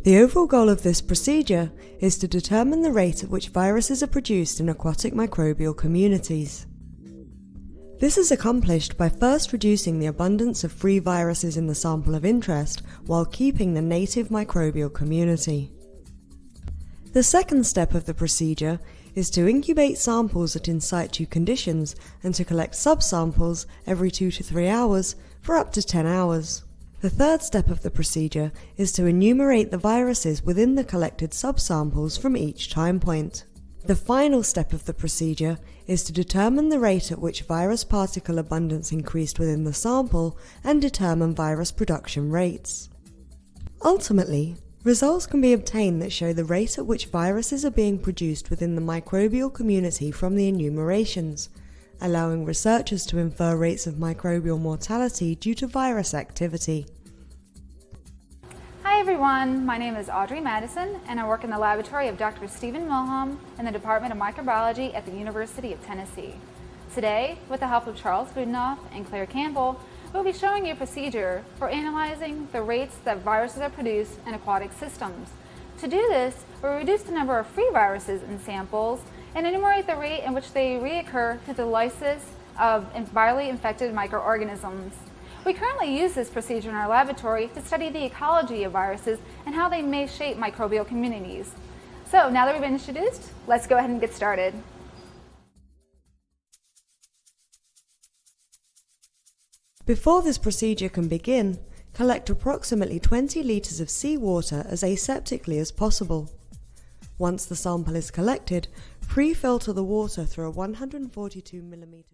The overall goal of this procedure is to determine the rate at which viruses are produced in aquatic microbial communities. This is accomplished by first reducing the abundance of free viruses in the sample of interest while keeping the native microbial community. The second step of the procedure is to incubate samples at in situ conditions and to collect subsamples every 2 to 3 hours for up to 10 hours. The third step of the procedure is to enumerate the viruses within the collected subsamples from each time point. The final step of the procedure is to determine the rate at which virus particle abundance increased within the sample and determine virus production rates. Ultimately, results can be obtained that show the rate at which viruses are being produced within the microbial community from the enumerations, allowing researchers to infer rates of microbial mortality due to virus activity. Hi everyone, my name is Audrey Matteson and I work in the laboratory of Dr. Stephen Wilhelm in the Department of Microbiology at the University of Tennessee. Today, with the help of Charles Budinoff and Claire Campbell, we'll be showing you a procedure for analyzing the rates that viruses are produced in aquatic systems. To do this, we'll reduce the number of free viruses in samples and enumerate the rate in which they reoccur through the lysis of virally infected microorganisms. We currently use this procedure in our laboratory to study the ecology of viruses and how they may shape microbial communities. So now that we've been introduced, let's go ahead and get started. Before this procedure can begin, collect approximately 20 litres of seawater as aseptically as possible. Once the sample is collected, pre-filter the water through a 142mm